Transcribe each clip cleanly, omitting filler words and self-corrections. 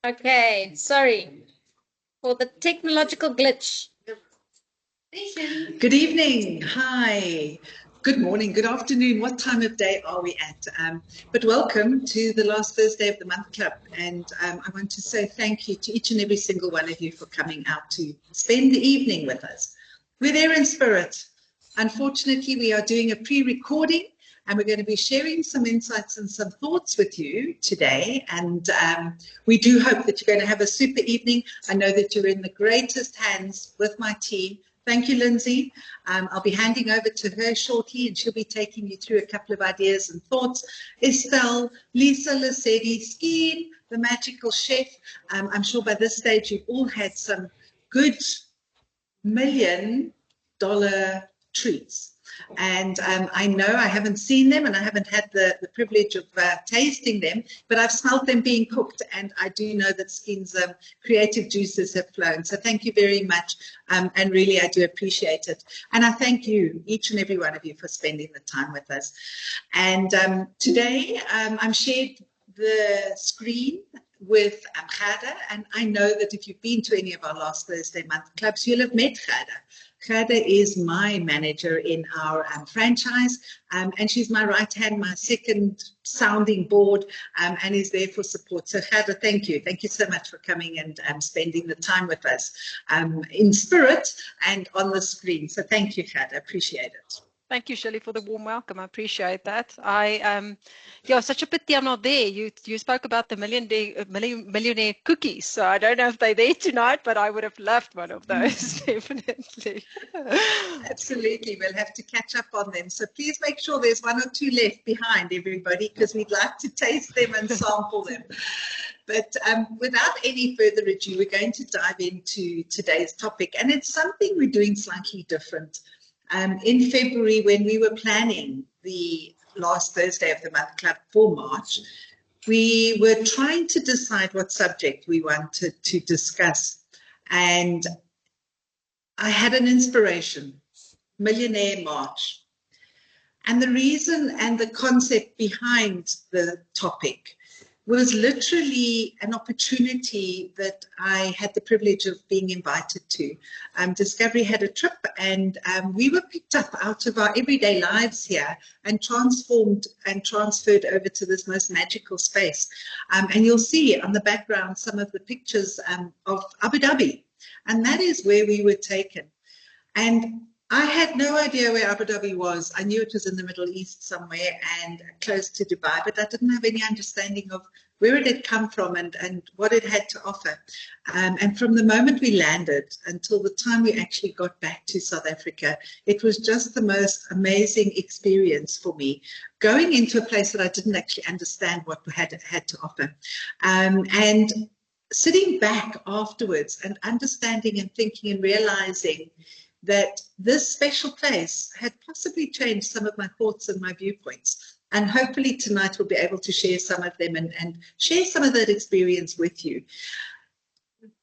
Okay, sorry for the technological glitch. Good evening. Hi. Good morning. Good afternoon. What time of day are we at? But welcome to the last Thursday of the month club. And I want to say thank you to each and every single one of you for coming out to spend the evening with us. We're there in spirit. Unfortunately, we are doing a pre-recording and we're going to be sharing some insights and some thoughts with you today. And we do hope that you're going to have a super evening. I know that you're in the greatest hands with my team. Thank you, Lindsay. I'll be handing over to her shortly, and she'll be taking you through a couple of ideas and thoughts. Estelle, Lisa, Lesedi, Skeen, the magical chef. I'm sure by this stage you've all had some good $1 million treats. And I know I haven't seen them and I haven't had the privilege of tasting them, but I've smelled them being cooked, and I do know that Skeen's creative juices have flown. So thank you very much, and really I do appreciate it. And I thank you, each and every one of you, for spending the time with us. And today I'm shared the screen with Ghada, and I know that if you've been to any of our last Thursday month clubs, you'll have met Ghada. Ghada is my manager in our franchise, and she's my right hand, my second sounding board, and is there for support. So Ghada, thank you. Thank you so much for coming and spending the time with us in spirit and on the screen. So thank you, Ghada. Appreciate it. Thank you, Shirley, for the warm welcome. I appreciate that. Yeah, such a pity I'm not there. You spoke about the millionaire cookies, so I don't know if they're there tonight, but I would have loved one of those, definitely. Absolutely, we'll have to catch up on them. So please make sure there's 1 or 2 left behind, everybody, because we'd like to taste them and sample them. But without any further ado, we're going to dive into today's topic, and it's something we're doing slightly different. In February, when we were planning the last Thursday of the month club for March, we were trying to decide what subject we wanted to discuss. And I had an inspiration, Millionaire March. And the reason and the concept behind the topic was literally an opportunity that I had the privilege of being invited to. Discovery had a trip, and we were picked up out of our everyday lives here and transformed and transferred over to this most magical space. And you'll see on the background some of the pictures of Abu Dhabi, and that is where we were taken. And I had no idea where Abu Dhabi was. I knew it was in the Middle East somewhere and close to Dubai, but I didn't have any understanding of where it had come from and what it had to offer. And from the moment we landed until the time we actually got back to South Africa, it was just the most amazing experience for me, going into a place that I didn't actually understand what it had to offer. And sitting back afterwards and understanding and thinking and realizing that this special place had possibly changed some of my thoughts and my viewpoints. And hopefully tonight we'll be able to share some of them and share some of that experience with you.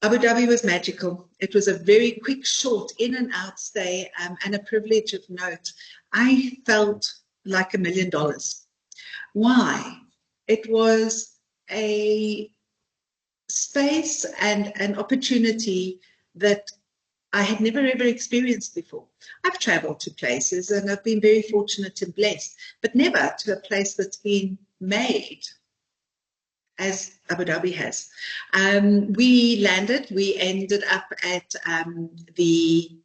Abu Dhabi was magical. It was a very quick, short, in and out stay, and a privilege of note. I felt like $1 million. Why? It was a space and an opportunity that I had never ever experienced before. I've traveled to places and I've been very fortunate and blessed, but never to a place that's been made as Abu Dhabi has. We landed, we ended up at the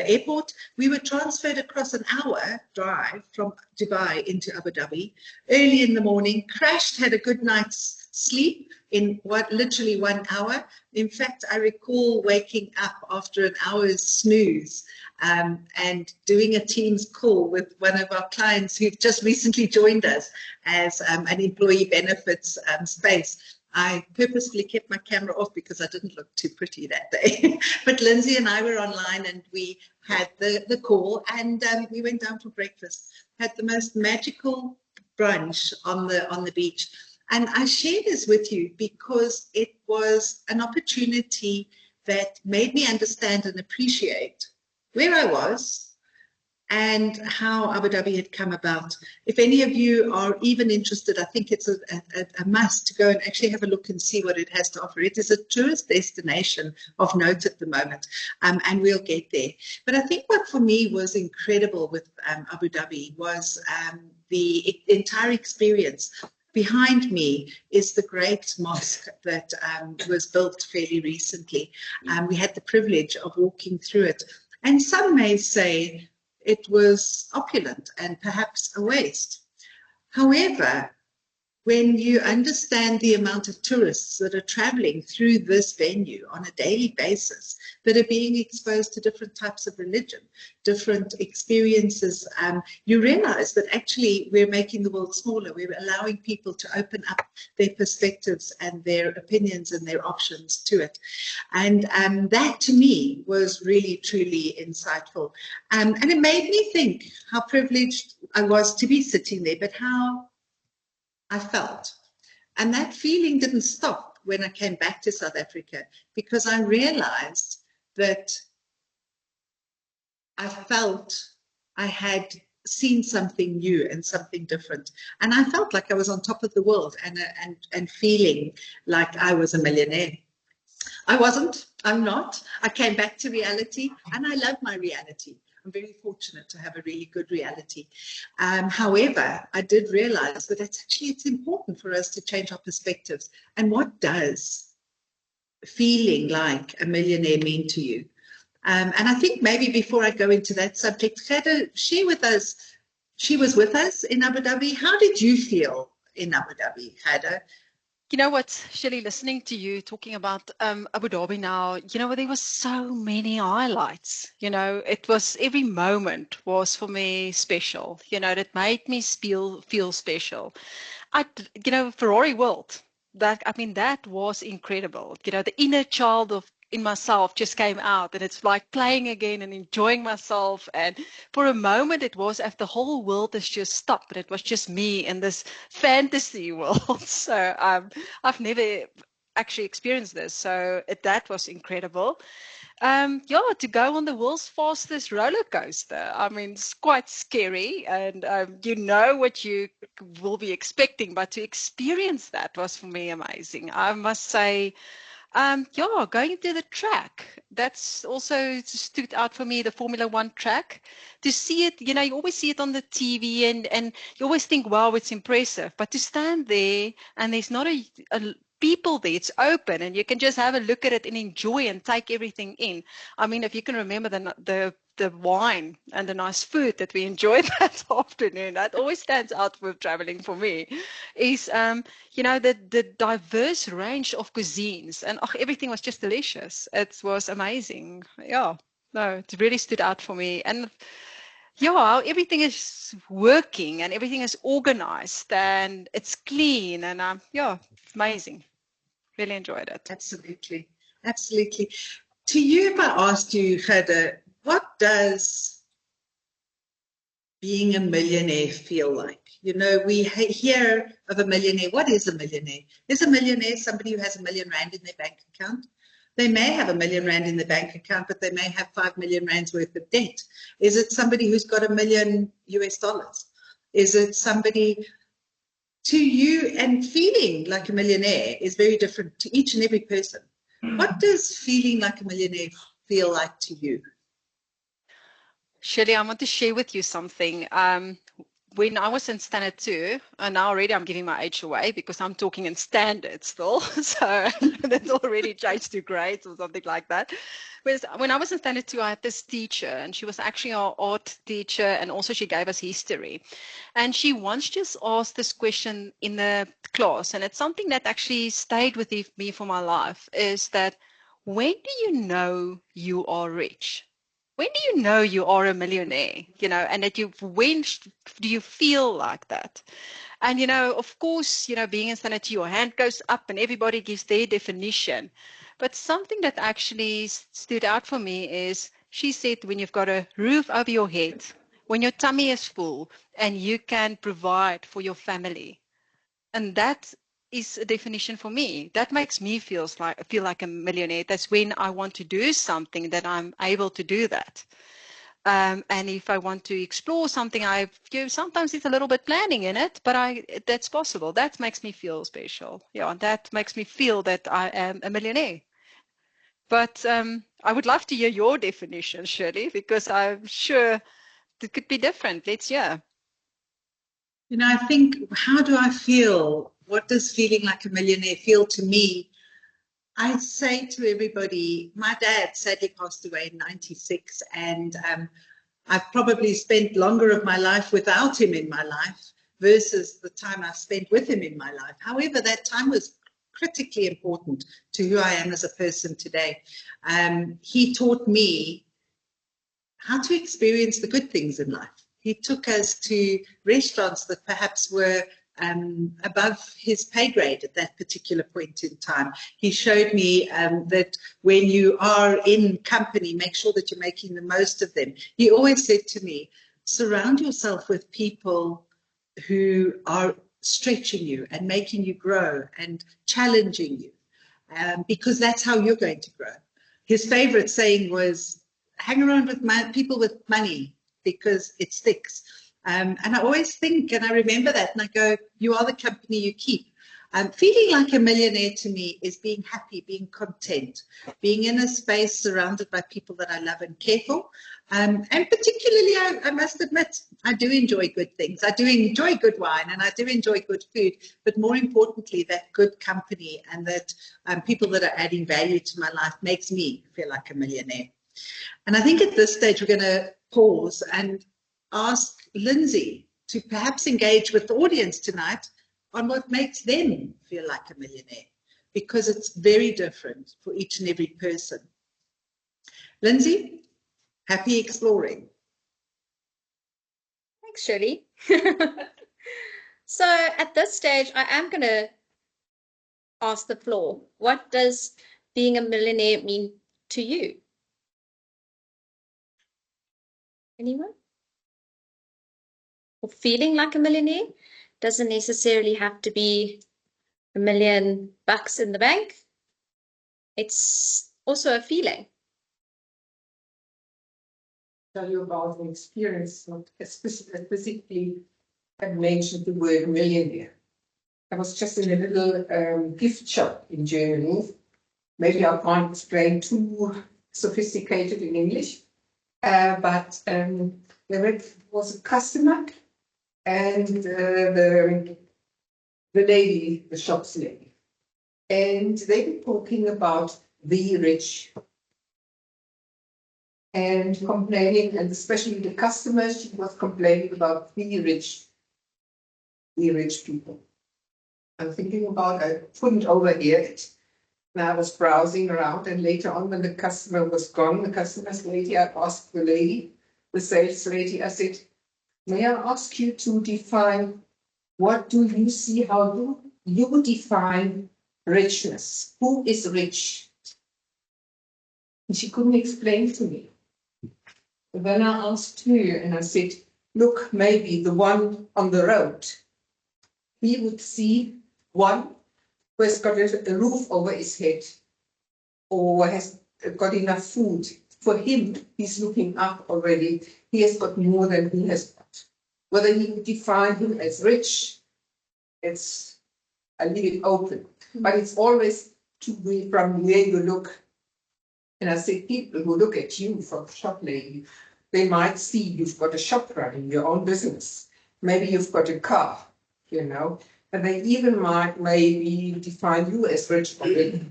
airport. We were transferred across an hour drive from Dubai into Abu Dhabi early in the morning, crashed, had a good night's sleep in literally 1 hour. In fact, I recall waking up after an hour's snooze and doing a Teams call with one of our clients who've just recently joined us as an employee benefits space. I purposely kept my camera off because I didn't look too pretty that day. But Lindsay and I were online and we had the call, and we went down for breakfast, had the most magical brunch on the beach. And I share this with you because it was an opportunity that made me understand and appreciate where I was and how Abu Dhabi had come about. If any of you are even interested, I think it's a must to go and actually have a look and see what it has to offer. It is a tourist destination of note at the moment, and we'll get there. But I think what for me was incredible with Abu Dhabi was the entire experience. Behind me is the great mosque that was built fairly recently. We had the privilege of walking through it. And some may say it was opulent and perhaps a waste. However, when you understand the amount of tourists that are traveling through this venue on a daily basis, that are being exposed to different types of religion, different experiences, you realize that actually we're making the world smaller. We're allowing people to open up their perspectives and their opinions and their options to it. And that to me was really, truly insightful. And it made me think how privileged I was to be sitting there, but how I felt. And that feeling didn't stop when I came back to South Africa, because I realized that I felt I had seen something new and something different. And I felt like I was on top of the world and feeling like I was a millionaire. I wasn't. I'm not. I came back to reality, and I love my reality. I'm very fortunate to have a really good reality. However, I did realize that it's important for us to change our perspectives. And what does feeling like a millionaire mean to you? And I think maybe before I go into that subject, Gerda, share with us, she was with us in Abu Dhabi. How did you feel in Abu Dhabi, Gerda? You know what, Shirley, listening to you talking about Abu Dhabi now, there was so many highlights. It was, every moment was for me special. That made me feel special. Ferrari World, that was incredible. The inner child in myself just came out, and it's like playing again and enjoying myself. And for a moment it was as the whole world has just stopped, and it was just me in this fantasy world. So I've never actually experienced this, so that was incredible. To go on the world's fastest roller coaster. It's quite scary, and what you will be expecting, but to experience that was for me amazing. I must say, going to the track, that's also stood out for me, the Formula One track. To see it, you always see it on the TV, and you always think, wow, it's impressive. But to stand there, and there's not a people there, it's open, and you can just have a look at it and enjoy and take everything in. If you can remember the wine and the nice food that we enjoyed that afternoon, that always stands out with traveling for me, is the diverse range of cuisines, and everything was just delicious. It was amazing. It really stood out for me. And how everything is working and everything is organized and it's clean, and it's amazing. Really enjoyed it. Absolutely. To you, if I asked you, Gerda, what does being a millionaire feel like? We hear of a millionaire. What is a millionaire? Is a millionaire somebody who has R1 million in their bank account? They may have R1 million in their bank account, but they may have 5 million rands worth of debt. Is it somebody who's got $1 million? Is it somebody, to you, and feeling like a millionaire is very different to each and every person. What does feeling like a millionaire feel like to you? Shirley, I want to share with you something. When I was in standard 2, and now already I'm giving my age away because I'm talking in standard still, so that's already changed to grades or something like that. When I was in standard 2, I had this teacher, and she was actually our art teacher, and also she gave us history. And she once just asked this question in the class, and it's something that actually stayed with me for my life, is that, when do you know you are rich? When do you know you are a millionaire, and that when do you feel like that? And, of course, being in standard 2, your hand goes up and everybody gives their definition. But something that actually stood out for me is, she said, when you've got a roof over your head, when your tummy is full, and you can provide for your family. And that is a definition for me. That makes me feel like a millionaire. That's when I want to do something, that I'm able to do that. And if I want to explore something, sometimes it's a little bit planning in it, but that's possible. That makes me feel special. Yeah, that makes me feel that I am a millionaire. But I would love to hear your definition, Shirley, because I'm sure it could be different. Let's hear. You know, I think, how do I feel? What does feeling like a millionaire feel to me? I say to everybody, my dad sadly passed away in 96, and I've probably spent longer of my life without him in my life versus the time I've spent with him in my life. However, that time was critically important to who I am as a person today. He taught me how to experience the good things in life. He took us to restaurants that perhaps were above his pay grade at that particular point in time. He showed me that when you are in company, make sure that you're making the most of them. He always said to me, surround yourself with people who are stretching you and making you grow and challenging you, because that's how you're going to grow. His favorite saying was, hang around with people with money because it sticks. And I always think, and I remember that, and I go, you are the company you keep. Feeling like a millionaire to me is being happy, being content, being in a space surrounded by people that I love and care for. And particularly, I must admit, I do enjoy good things. I do enjoy good wine and I do enjoy good food, but more importantly, that good company and that people that are adding value to my life makes me feel like a millionaire. And I think at this stage, we're going to pause and ask Lindsay to perhaps engage with the audience tonight on what makes them feel like a millionaire, because it's very different for each and every person. Lindsay, happy exploring. Thanks, Shirley. So at this stage, I am going to ask the floor, what does being a millionaire mean to you? Anyone? Or feeling like a millionaire doesn't necessarily have to be $1 million in the bank. It's also a feeling. Tell you about an experience, not specifically had mentioned the word millionaire. I was just in a little gift shop in Germany. Maybe I can't explain too sophisticated in English, but there was a customer and the lady, the shop's lady, and they were talking about the rich and complaining, and especially the customers, she was complaining about the rich people. I'm thinking about, I couldn't overhear it. And I was browsing around, and later on when the customer was gone, the customer's lady, I asked the lady, the sales lady, I said, may I ask you to define, what do you see, how do you define richness? Who is rich? And she couldn't explain to me. But then I asked her and I said, look, maybe the one on the road, he would see one who has got a roof over his head or has got enough food. For him, he's looking up already. He has got more than he has got. Whether he would define him as rich, I leave it open. But it's always to be from where you look. And I say, people who look at you from the shop lady, they might see you've got a shop running, your own business. Maybe you've got a car, you know. And they even might maybe define you as rich already.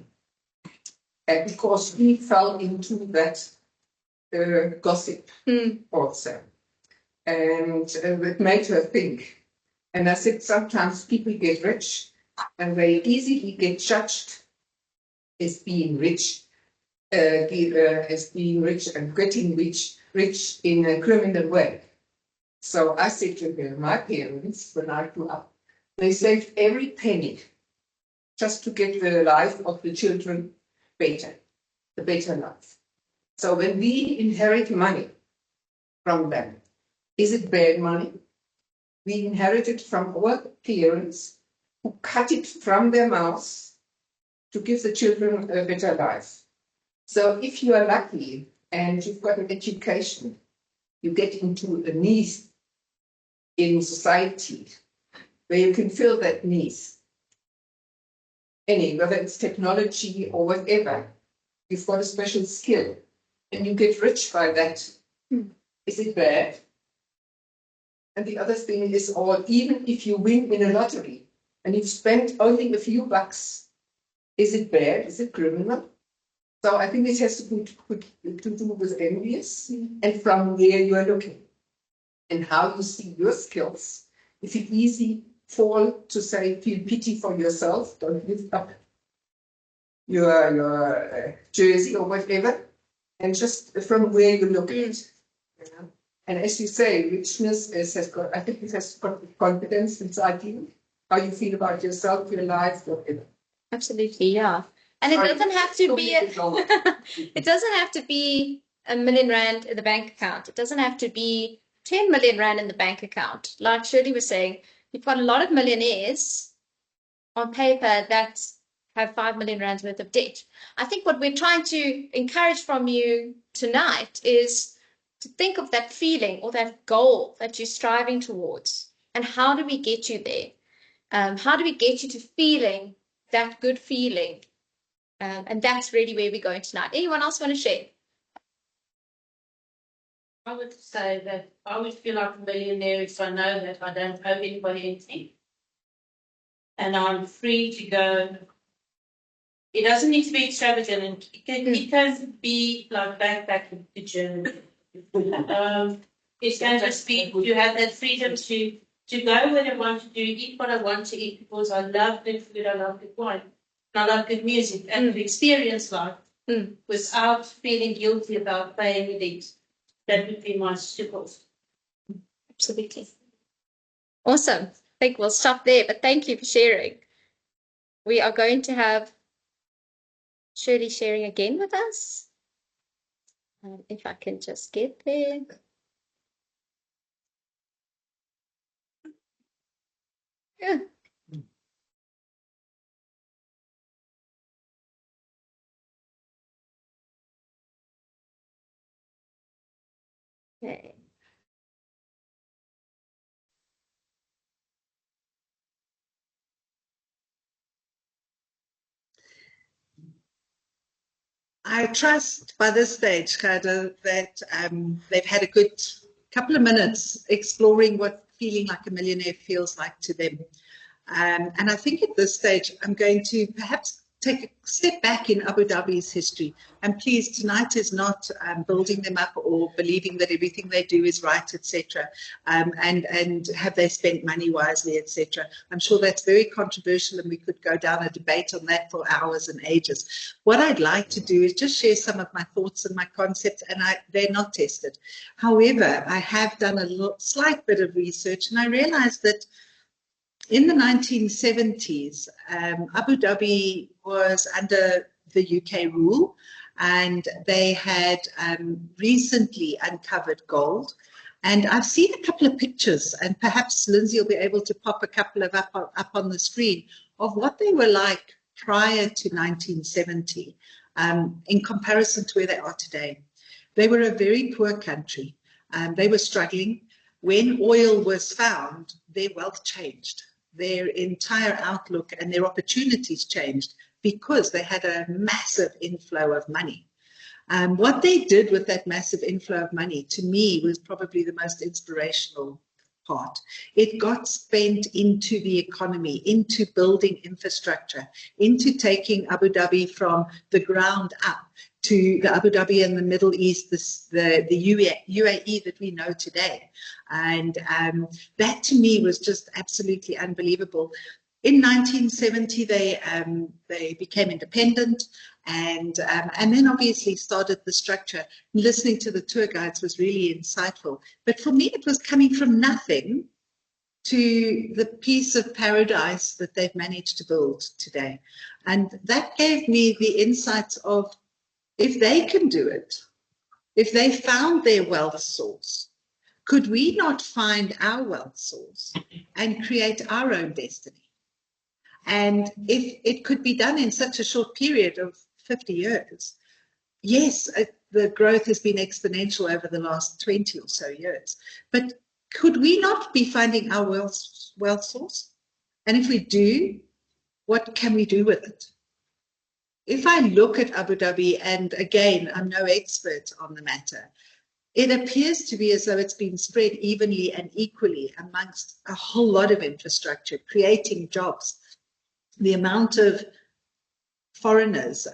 And because we fell into that gossip also. And it made her think. And I said, sometimes people get rich and they easily get judged as being rich, as being rich and getting rich in a criminal way. So I said to her, my parents, when I grew up, they saved every penny just to get the life of the children better, the better life. So when we inherit money from them, is it bad money? We inherit it from our parents who cut it from their mouths to give the children a better life. So if you are lucky and you've got an education you get into a niche in society where you can fill that niche. Whether it's technology or whatever, you've got a special skill and you get rich by that. Is it bad? And the other thing is, even if you win in a lottery and you've spent only a few bucks, is it bad? Is it criminal? So I think this has to do with envious and from where you are looking and how you see your skills. If it's easy fall to say, feel pity for yourself, don't lift up your jersey or whatever, and just from where you look at it. You know? And as you say, richness I think it has got confidence inside you, how you feel about yourself, your life, whatever. Absolutely, yeah. And it doesn't have to be it doesn't have to be R1 million in the bank account. It doesn't have to be 10 million rand in the bank account. Like Shirley was saying, you've got a lot of millionaires on paper that have 5 million rands worth of debt. I think what we're trying to encourage from you tonight is to think of that feeling or that goal that you're striving towards. And how do we get you there? How do we get you to feeling that good feeling? And that's really where we're going tonight. Anyone else want to share? I would say that I would feel like a millionaire if I know that I don't owe anybody anything. And I'm free to go. It doesn't need to be extravagant. It can be like backpacking to Germany. It can just be to have that freedom to go where I want to do, eat what I want to eat, because I love good food, I love good wine, and I love good music, and to experience life without feeling guilty about paying it. That would be my super. Absolutely. Awesome. I think we'll stop there, but thank you for sharing. We are going to have Shirley sharing again with us. If I can just get there. Yeah. Okay. I trust by this stage, Kada, that they've had a good couple of minutes exploring what feeling like a millionaire feels like to them. And I think at this stage, I'm going to perhaps take a step back in Abu Dhabi's history. And please, tonight is not building them up or believing that everything they do is right, etc. And have they spent money wisely, etc. I'm sure that's very controversial, and we could go down a debate on that for hours and ages. What I'd like to do is just share some of my thoughts and my concepts, and they're not tested. However, I have done a slight bit of research, and I realized that in the 1970s, Abu Dhabi was under the UK rule, and they had recently uncovered gold. And I've seen a couple of pictures, and perhaps Lindsay will be able to pop a couple of up on the screen of what they were like prior to 1970 in comparison to where they are today. They were a very poor country. They were struggling. When oil was found, their wealth changed. Their entire outlook and their opportunities changed because they had a massive inflow of money. What they did with that massive inflow of money, to me, was probably the most inspirational part. It got spent into the economy, into building infrastructure, into taking Abu Dhabi from the ground up to the Abu Dhabi and the Middle East, the UAE that we know today. And that to me was just absolutely unbelievable. In 1970, they became independent, and then obviously started the structure. Listening to the tour guides was really insightful. But for me, it was coming from nothing to the piece of paradise that they've managed to build today. And that gave me the insights of, if they can do it, if they found their wealth source, could we not find our wealth source and create our own destiny? And if it could be done in such a short period of 50 years, yes, the growth has been exponential over the last 20 or so years. But could we not be finding our wealth source? And if we do, what can we do with it? If I look at Abu Dhabi, and again, I'm no expert on the matter, it appears to be as though it's been spread evenly and equally amongst a whole lot of infrastructure, creating jobs. The amount of foreigners,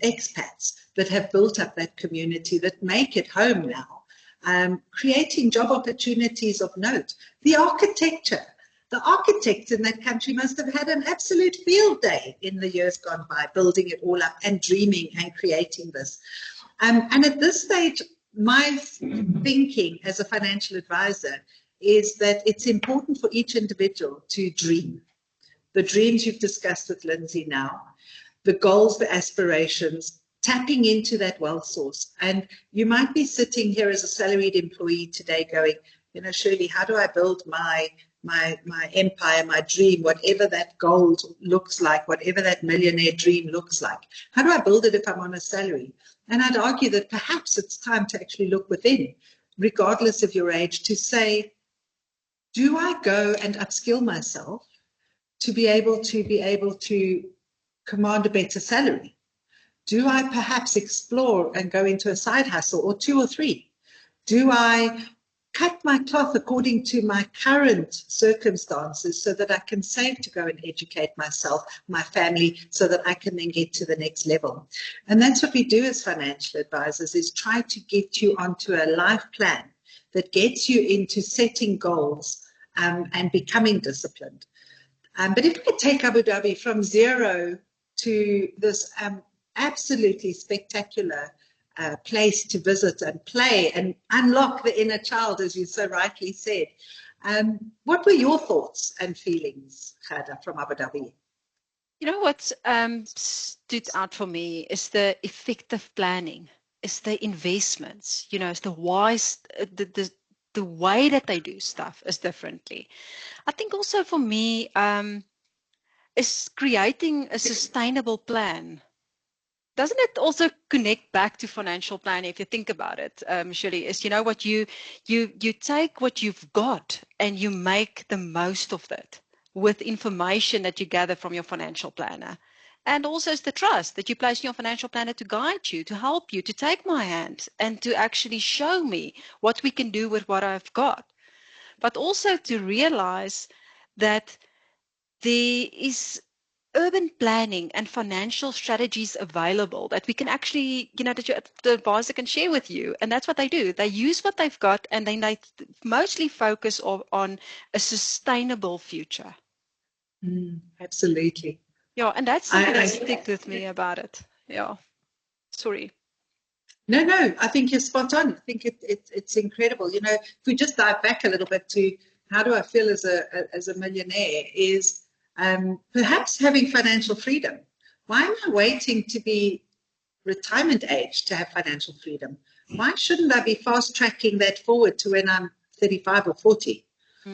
expats that have built up that community that make it home now, creating job opportunities of note. The architects in that country must have had an absolute field day in the years gone by, building it all up and dreaming and creating this. And at this stage, my thinking as a financial advisor is that it's important for each individual to dream. The dreams you've discussed with Lindsay now, the goals, the aspirations, tapping into that wealth source. And you might be sitting here as a salaried employee today going, you know, Shirley, how do I build my empire, my dream, whatever that goal looks like, whatever that millionaire dream looks like? How do I build it if I'm on a salary? And I'd argue that perhaps it's time to actually look within, regardless of your age, to say, do I go and upskill myself to be able to command a better salary? Do I perhaps explore and go into a side hustle or 2 or 3? Do I cut my cloth according to my current circumstances so that I can save to go and educate myself, my family, so that I can then get to the next level? And that's what we do as financial advisors, is try to get you onto a life plan that gets you into setting goals and becoming disciplined. But if I take Abu Dhabi from zero to this absolutely spectacular place to visit and play and unlock the inner child, as you so rightly said, what were your thoughts and feelings, Khada, from Abu Dhabi? You know what stood out for me is the effective planning, is the investments, you know, it's the wise, the way that they do stuff is differently. I think also for me is creating a sustainable plan. Doesn't it also connect back to financial planning? If you think about it, Shirley, is, you know what, you take what you've got and you make the most of it with information that you gather from your financial planner. And also it's the trust that you place in your financial planner to guide you, to help you, to take my hand and to actually show me what we can do with what I've got. But also to realize that there is urban planning and financial strategies available that we can actually, you know, that the advisor can share with you. And that's what they do. They use what they've got and then they mostly focus on a sustainable future. Absolutely. Yeah, and that's something that sticks with me about it. Yeah. Sorry. No, I think you're spot on. I think it's incredible. You know, if we just dive back a little bit to how do I feel as a millionaire, is perhaps having financial freedom. Why am I waiting to be retirement age to have financial freedom? Why shouldn't I be fast tracking that forward to when I'm 35 or 40?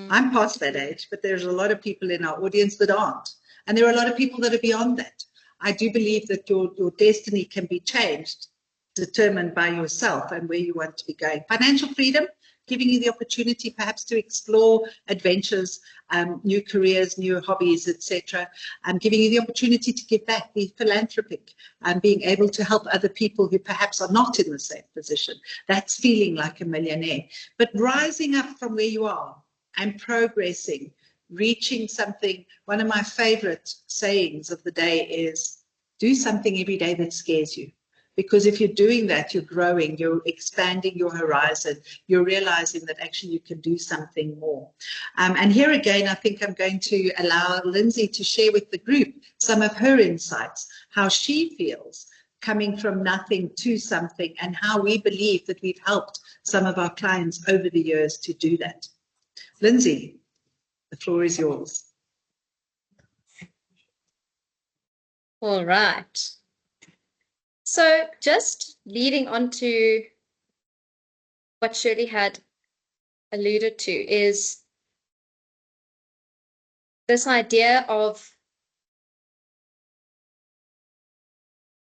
I'm past that age, but there's a lot of people in our audience that aren't. And there are a lot of people that are beyond that. I do believe that your destiny can be changed, determined by yourself and where you want to be going. Financial freedom, giving you the opportunity perhaps to explore adventures, new careers, new hobbies, etc. Giving you the opportunity to give back, be philanthropic, and being able to help other people who perhaps are not in the same position. That's feeling like a millionaire. But rising up from where you are and progressing, reaching something. One of my favorite sayings of the day is, do something every day that scares you. Because if you're doing that, you're growing, you're expanding your horizon, you're realizing that actually you can do something more. And here again, I think I'm going to allow Lindsay to share with the group some of her insights, how she feels coming from nothing to something, and how we believe that we've helped some of our clients over the years to do that. Lindsay, the floor is yours. All right. So just leading on to what Shirley had alluded to is this idea of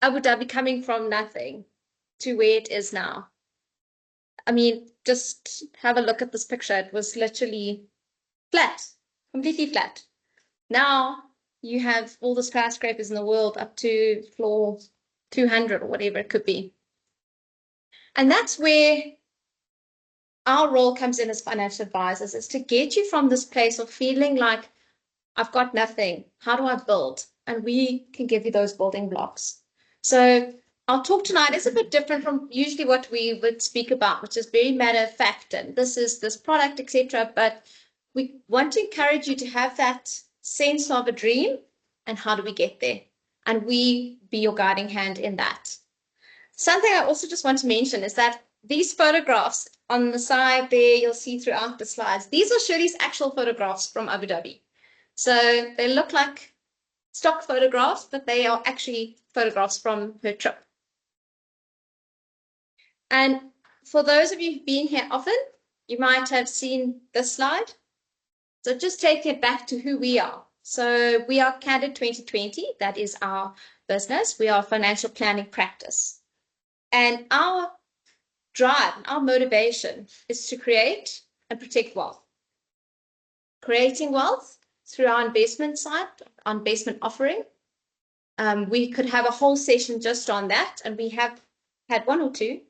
Abu Dhabi coming from nothing to where it is now. I mean, just have a look at this picture. It was literally flat, completely flat. Now you have all the skyscrapers in the world up to floor 200 or whatever it could be. And that's where our role comes in as financial advisors, is to get you from this place of feeling like, I've got nothing. How do I build? And we can give you those building blocks. So our talk tonight is a bit different from usually what we would speak about, which is very matter of fact, and this is this product, etc. But we want to encourage you to have that sense of a dream, and how do we get there? And we be your guiding hand in that. Something I also just want to mention is that these photographs on the side there, you'll see throughout the slides, these are Shirley's actual photographs from Abu Dhabi. So they look like stock photographs, but they are actually photographs from her trip. And for those of you who've been here often, you might have seen this slide. So just take it back to who we are. So we are Candid 2020. That is our business. We are a financial planning practice. And our drive, our motivation is to create and protect wealth. Creating wealth through our investment side, our investment offering. We could have a whole session just on that, and we have had one or two.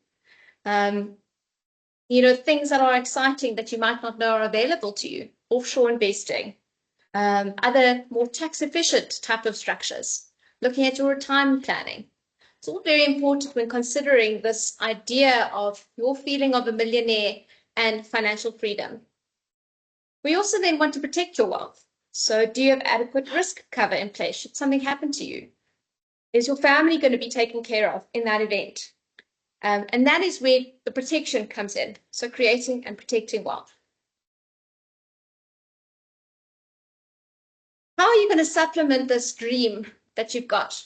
Things that are exciting that you might not know are available to you. Offshore investing, other more tax efficient type of structures, looking at your retirement planning. It's all very important when considering this idea of your feeling of a millionaire and financial freedom. We also then want to protect your wealth. So do you have adequate risk cover in place should something happen to you? Is your family going to be taken care of in that event? And that is where the protection comes in. So creating and protecting wealth. How are you going to supplement this dream that you've got?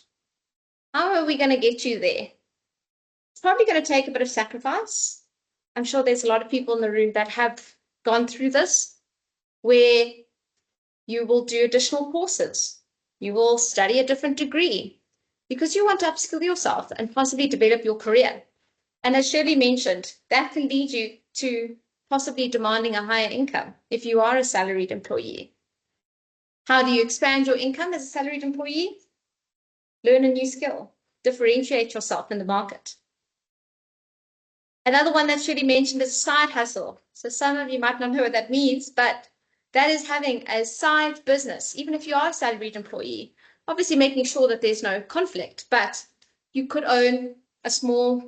How are we going to get you there? It's probably going to take a bit of sacrifice. I'm sure there's a lot of people in the room that have gone through this, where you will do additional courses. You will study a different degree because you want to upskill yourself and possibly develop your career. And as Shirley mentioned, that can lead you to possibly demanding a higher income if you are a salaried employee. How do you expand your income as a salaried employee? Learn a new skill, differentiate yourself in the market. Another one that Shirley mentioned is a side hustle. So some of you might not know what that means, but that is having a side business, even if you are a salaried employee. Obviously making sure that there's no conflict, but you could own a small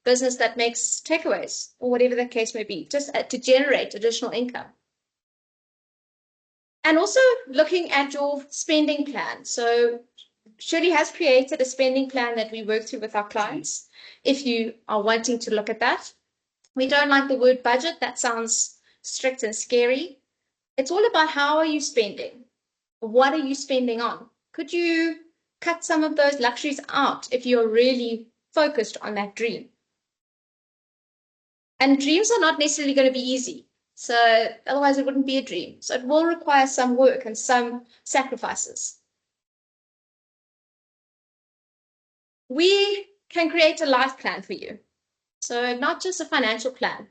business that makes takeaways or whatever the case may be, just to generate additional income. And also looking at your spending plan. So Shirley has created a spending plan that we work through with our clients. If you are wanting to look at that, we don't like the word budget. That sounds strict and scary. It's all about how are you spending? What are you spending on? Could you cut some of those luxuries out if you're really focused on that dream? And dreams are not necessarily going to be easy. So otherwise it wouldn't be a dream. So it will require some work and some sacrifices. We can create a life plan for you. So not just a financial plan.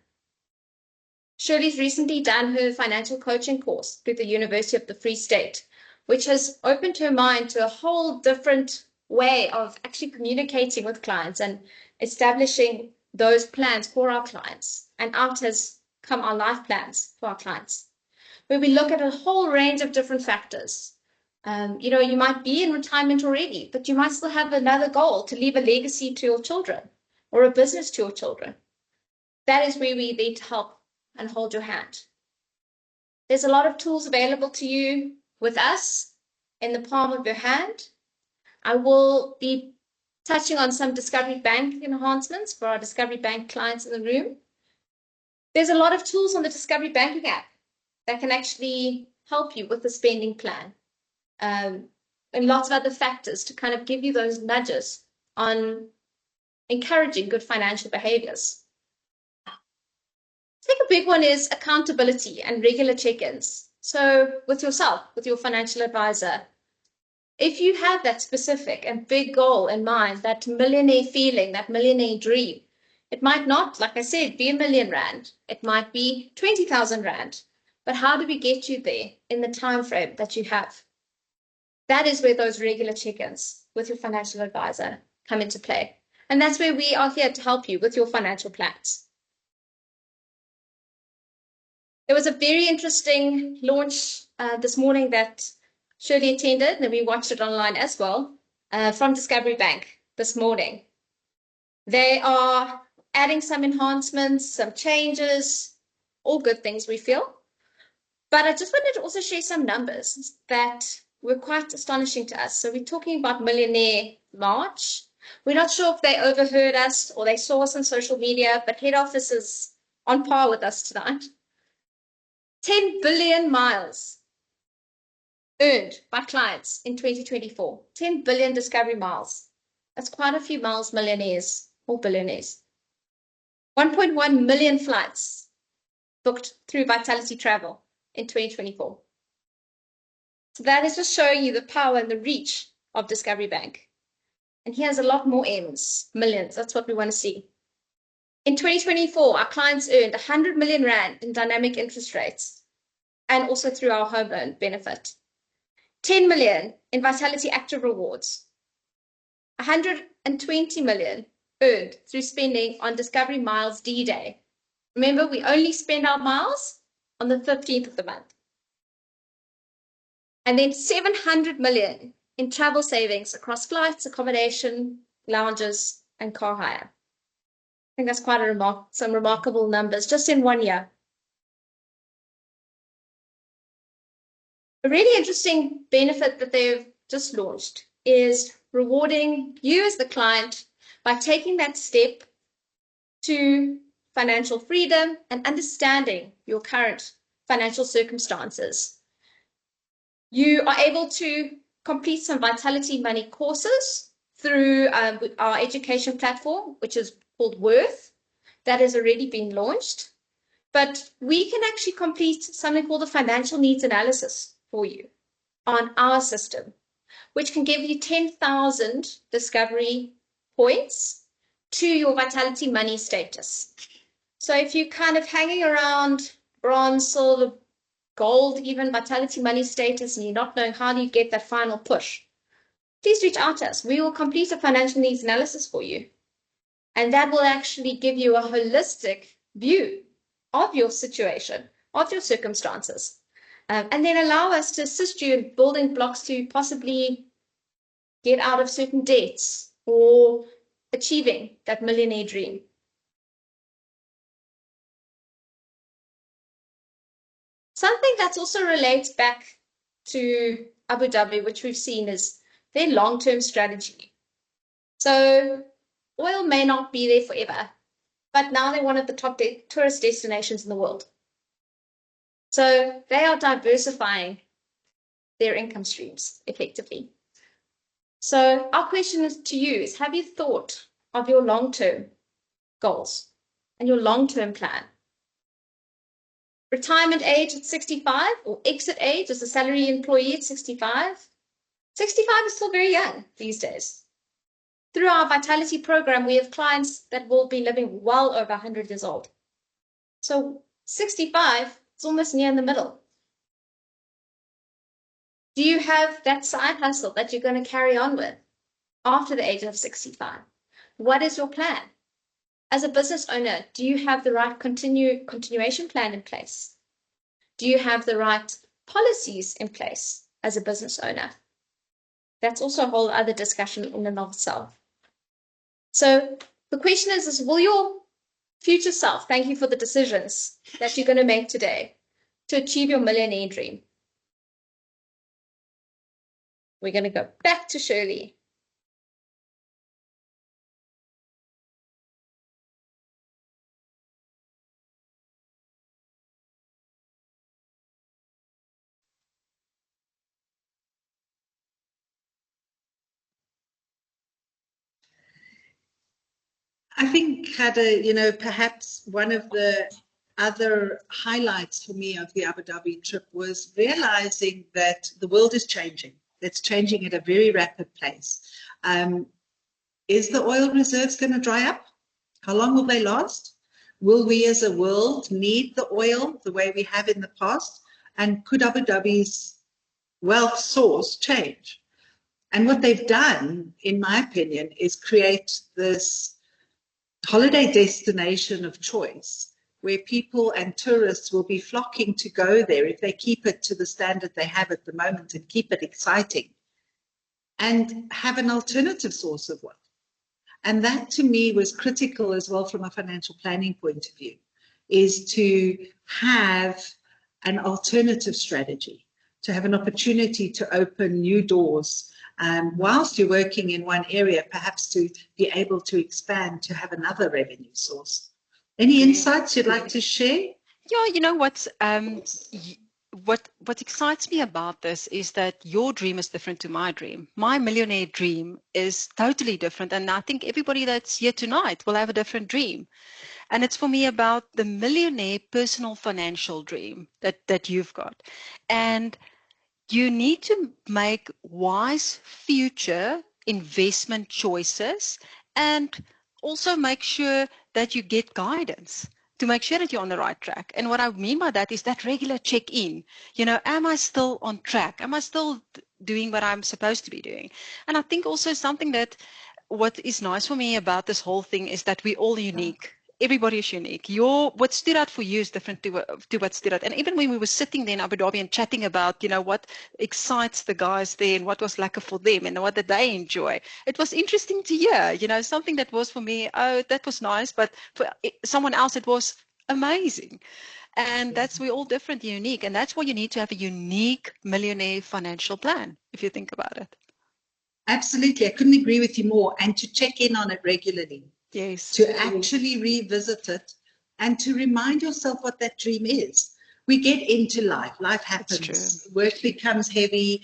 Shirley's recently done her financial coaching course through the University of the Free State, which has opened her mind to a whole different way of actually communicating with clients and establishing those plans for our clients. And out has come our life plans for our clients, where we look at a whole range of different factors. You might be in retirement already, but you might still have another goal to leave a legacy to your children or a business to your children. That is where we need to help and hold your hand. There's a lot of tools available to you with us in the palm of your hand. I will be touching on some Discovery Bank enhancements for our Discovery Bank clients in the room. There's a lot of tools on the Discovery Banking app that can actually help you with the spending plan. And lots of other factors to kind of give you those nudges on encouraging good financial behaviors. I think a big one is accountability and regular check-ins. So with yourself, with your financial advisor, if you have that specific and big goal in mind, that millionaire feeling, that millionaire dream, It might not, like I said, be R1,000,000. It might be 20,000 Rand. But how do we get you there in the time frame that you have? That is where those regular check-ins with your financial advisor come into play. And that's where we are here to help you with your financial plans. There was a very interesting launch this morning that Shirley attended, and we watched it online as well, from Discovery Bank this morning. They are adding some enhancements, some changes, all good things we feel. But I just wanted to also share some numbers that were quite astonishing to us. So we're talking about Millionaire March. We're not sure if they overheard us or they saw us on social media, but head office is on par with us tonight. 10 billion miles earned by clients in 2024. 10 billion discovery miles. That's quite a few miles, millionaires or billionaires. 1.1 million flights booked through Vitality Travel in 2024. So that is just showing you the power and the reach of Discovery Bank. And here's a lot more M's, millions. That's what we want to see. In 2024, our clients earned 100 million Rand in dynamic interest rates and also through our home loan benefit. 10 million in Vitality Active Rewards. 120 million earned through spending on Discovery Miles D-Day. Remember, we only spend our miles on the 15th of the month. And then 700 million in travel savings across flights, accommodation, lounges, and car hire. I think that's quite some remarkable numbers just in 1 year. A really interesting benefit that they've just launched is rewarding you as the client by taking that step to financial freedom and understanding your current financial circumstances. You are able to complete some Vitality Money courses through our education platform, which is called Worth. That has already been launched. But we can actually complete something called a financial needs analysis for you on our system, which can give you 10,000 discovery points to your Vitality Money status. So if you're kind of hanging around bronze, silver, gold, even Vitality Money status, and you're not knowing how do you get that final push, please reach out to us. We will complete a financial needs analysis for you. And that will actually give you a holistic view of your situation, of your circumstances, and then allow us to assist you in building blocks to possibly get out of certain debts or achieving that millionaire dream. Something that also relates back to Abu Dhabi, which we've seen, is their long-term strategy. So oil may not be there forever, but now they're one of the top tourist destinations in the world. So they are diversifying their income streams effectively. So our question to you is, have you thought of your long-term goals and your long-term plan? Retirement age at 65 or exit age as a salary employee at 65? 65 is still very young these days. Through our Vitality program, we have clients that will be living well over 100 years old. So 65 is almost near in the middle. Do you have that side hustle that you're going to carry on with after the age of 65? What is your plan? As a business owner, do you have the right continuation plan in place? Do you have the right policies in place as a business owner? That's also a whole other discussion in and of itself. So the question is will your future self thank you for the decisions that you're going to make today to achieve your millionaire dream? We're going to go back to Shirley. I think, Hada, perhaps one of the other highlights for me of the Abu Dhabi trip was realizing that the world is changing. It's changing at a very rapid pace. Is the oil reserves going to dry up? How long will they last? Will we as a world need the oil the way we have in the past? And could Abu Dhabi's wealth source change? And what they've done, in my opinion, is create this holiday destination of choice where people and tourists will be flocking to go there if they keep it to the standard they have at the moment and keep it exciting and have an alternative source of wealth. And that to me was critical as well from a financial planning point of view, is to have an alternative strategy, to have an opportunity to open new doors whilst you're working in one area, perhaps to be able to expand to have another revenue source. Any insights you'd like to share? Yeah, you know what excites me about this is that your dream is different to my dream. My millionaire dream is totally different, and I think everybody that's here tonight will have a different dream. And it's for me about the millionaire personal financial dream that you've got. And you need to make wise future investment choices and also make sure that you get guidance to make sure that you're on the right track. And what I mean by that is that regular check-in. You know, am I still on track? Am I still doing what I'm supposed to be doing? And I think also something that what is nice for me about this whole thing is that we're all unique. Everybody is unique. What stood out for you is different to what stood out. And even when we were sitting there in Abu Dhabi and chatting about, you know, what excites the guys there and what was lacquer for them and what did they enjoy, it was interesting to hear, you know, something that was for me, oh, that was nice, but for someone else it was amazing. And that's, we're all different, unique. And that's why you need to have a unique millionaire financial plan, if you think about it. Absolutely. I couldn't agree with you more. And to check in on it regularly. Yes. To actually revisit it and to remind yourself what that dream is. We get into life. Life happens. Work becomes heavy.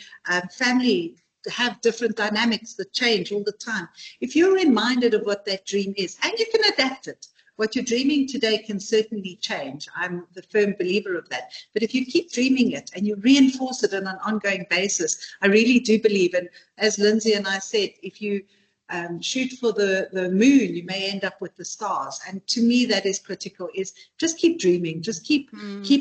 Family have different dynamics that change all the time. If you're reminded of what that dream is, and you can adapt it, what you're dreaming today can certainly change. I'm the firm believer of that. But if you keep dreaming it and you reinforce it on an ongoing basis, I really do believe, and as Lindsay and I said, if you shoot for the moon, you may end up with the stars. And to me, that is critical, is just keep dreaming, just keep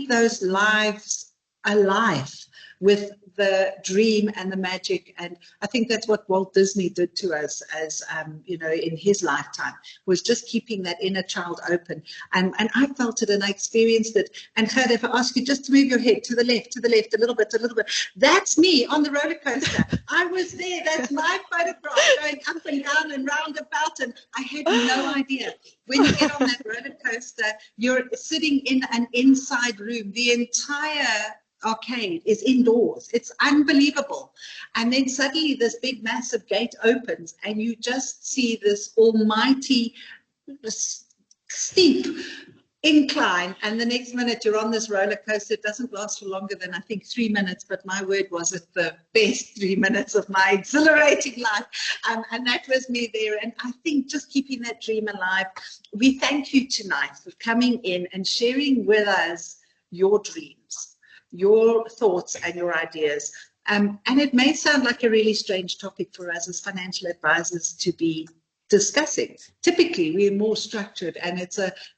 those lives alive with the dream and the magic. And I think that's what Walt Disney did to us as, you know, in his lifetime, was just keeping that inner child open. And I felt it and I experienced it. And Gert, if I ask you just to move your head to the left, a little bit, that's me on the roller coaster. I was there. That's my photograph going up and down and round about. And I had no idea. When you get on that roller coaster, you're sitting in an inside room. The entire arcade is indoors. It's unbelievable. And then suddenly this big massive gate opens and you just see this almighty steep incline, and the next minute you're on this roller coaster. It doesn't last for longer than I think 3 minutes, but my word, was it the best 3 minutes of my exhilarating life. And that was me there. And I think just keeping that dream alive. We thank you tonight for coming in and sharing with us your dreams, your thoughts and your ideas. And it may sound like a really strange topic for us as financial advisors to be discussing. Typically, we're more structured, and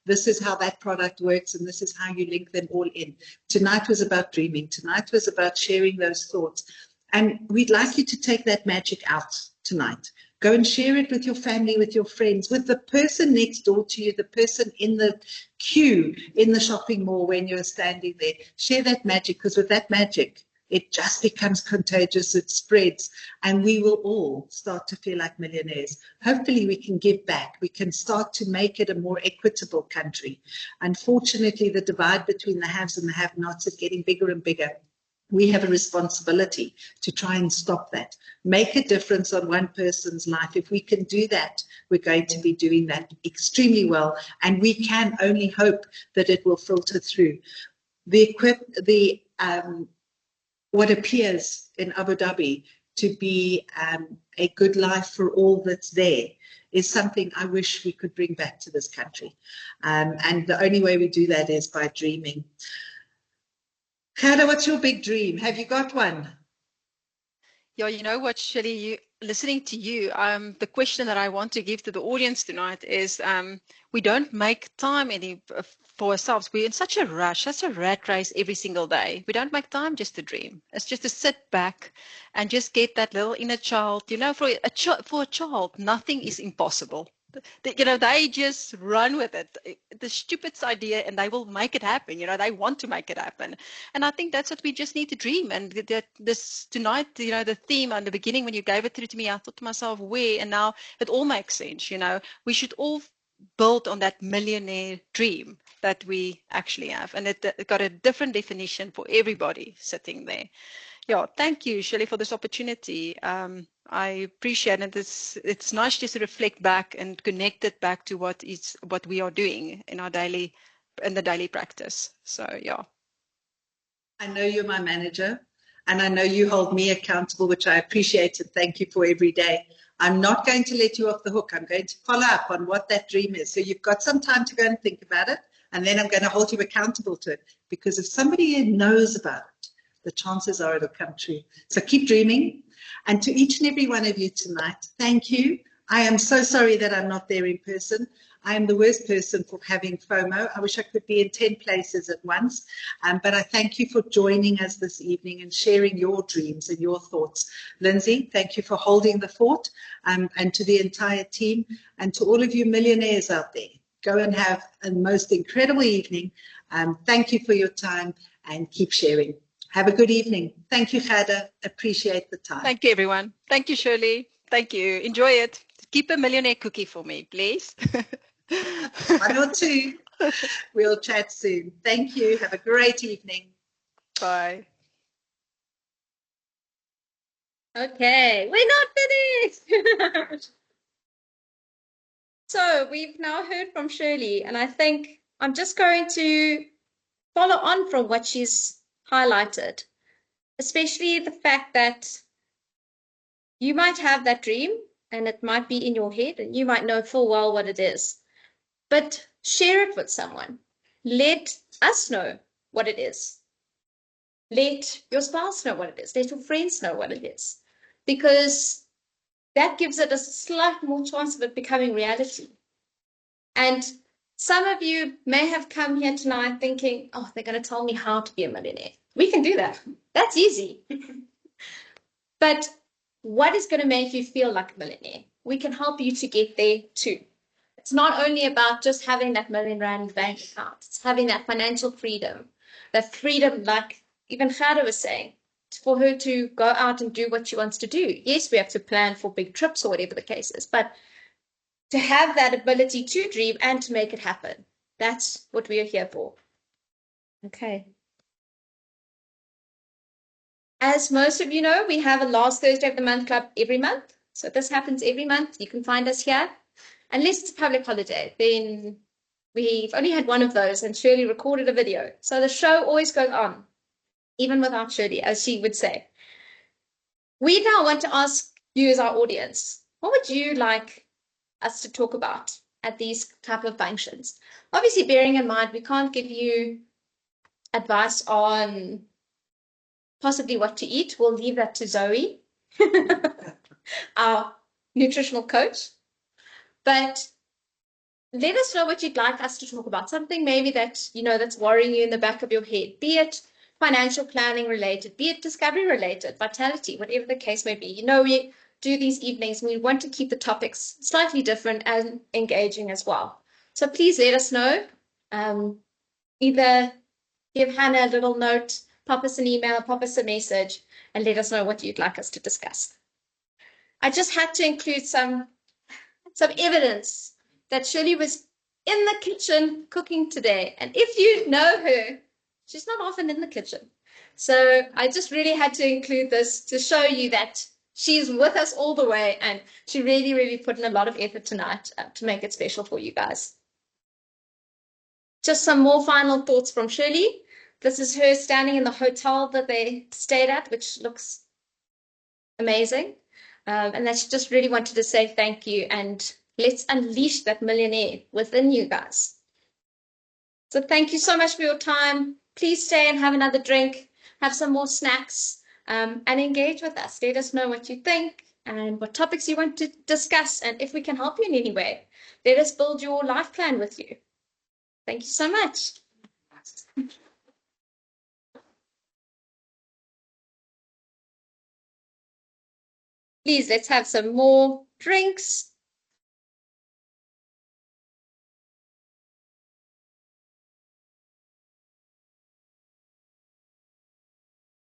this is how that product works, and this is how you link them all in. Tonight was about dreaming. Tonight was about sharing those thoughts. And we'd like you to take that magic out tonight. Go and share it with your family, with your friends, with the person next door to you, the person in the queue in the shopping mall when you're standing there. Share that magic, because with that magic, it just becomes contagious, it spreads, and we will all start to feel like millionaires. Hopefully we can give back. We can start to make it a more equitable country. Unfortunately, the divide between the haves and the have-nots is getting bigger and bigger. We have a responsibility to try and stop that. Make a difference on one person's life. If we can do that, we're going to be doing that extremely well, and we can only hope that it will filter through. What appears in Abu Dhabi to be a good life for all that's there is something I wish we could bring back to this country. And the only way we do that is by dreaming. Gert, what's your big dream? Have you got one? Yeah, you know what, Shirley, listening to you, the question that I want to give to the audience tonight is we don't make time for ourselves. We're in such a rush, such a rat race every single day. We don't make time just to dream. It's just to sit back and just get that little inner child. You know, for a child, nothing is impossible. They just run with it. The stupidest idea, and they will make it happen. They want to make it happen. And I think that's what we just need to dream. And this tonight, the theme on the beginning, when you gave it through to me, I thought to myself, where? And now it all makes sense. We should all build on that millionaire dream that we actually have. And it got a different definition for everybody sitting there. Yeah, thank you, Shirley, for this opportunity. I appreciate it. It's nice just to reflect back and connect it back to what we are doing in the daily practice. So yeah. I know you're my manager, and I know you hold me accountable, which I appreciate and thank you for every day. I'm not going to let you off the hook. I'm going to follow up on what that dream is. So you've got some time to go and think about it, and then I'm going to hold you accountable to it. Because if somebody knows about it, the chances are it'll come true. So keep dreaming. And to each and every one of you tonight, thank you. I am so sorry that I'm not there in person. I am the worst person for having FOMO. I wish I could be in 10 places at once. But I thank you for joining us this evening and sharing your dreams and your thoughts. Lindsay, thank you for holding the fort, and to the entire team, and to all of you millionaires out there. Go and have a most incredible evening. Thank you for your time, and keep sharing. Have a good evening. Thank you, Khada. Appreciate the time. Thank you, everyone. Thank you, Shirley. Thank you. Enjoy it. Keep a millionaire cookie for me, please. One or two. We'll chat soon. Thank you. Have a great evening. Bye. Okay, we're not finished. So we've now heard from Shirley, and I think I'm just going to follow on from what she's highlighted, especially the fact that you might have that dream and it might be in your head and you might know full well what it is, but share it with someone. Let us know what it is. Let your spouse know what it is. Let your friends know what it is, because that gives it a slight more chance of it becoming reality. And some of you may have come here tonight thinking, oh, they're going to tell me how to be a millionaire. We can do that. That's easy. But what is going to make you feel like a millionaire? We can help you to get there too. It's not only about just having that R1 million in the bank account. It's having that financial freedom, that freedom, like even Khada was saying, for her to go out and do what she wants to do. Yes, we have to plan for big trips or whatever the case is, but to have that ability to dream and to make it happen. That's what we are here for. Okay. As most of you know, we have a last Thursday of the month club every month. So this happens every month. You can find us here. Unless it's a public holiday, then we've only had one of those, and Shirley recorded a video. So the show always goes on, even without Shirley, as she would say. We now want to ask you as our audience, what would you like us to talk about at these type of functions? Obviously, bearing in mind, we can't give you advice on possibly what to eat. We'll leave that to Zoe, our nutritional coach. But let us know what you'd like us to talk about. Something maybe that, that's worrying you in the back of your head, be it financial planning related, be it discovery related, vitality, whatever the case may be. We do these evenings and we want to keep the topics slightly different and engaging as well. So please let us know. Either give Hannah a little note, pop us an email, pop us a message, and let us know what you'd like us to discuss. I just had to include some evidence that Shirley was in the kitchen cooking today. And if you know her, she's not often in the kitchen. So I just really had to include this to show you that she's with us all the way, and she really, really put in a lot of effort tonight to make it special for you guys. Just some more final thoughts from Shirley. This is her standing in the hotel that they stayed at, which looks amazing. And that she just really wanted to say thank you, and let's unleash that millionaire within you guys. So thank you so much for your time. Please stay and have another drink, have some more snacks. and engage with us. Let us know what you think and what topics you want to discuss, and if we can help you in any way. Let us build your life plan with you. Thank you so much. Please, let's have some more drinks.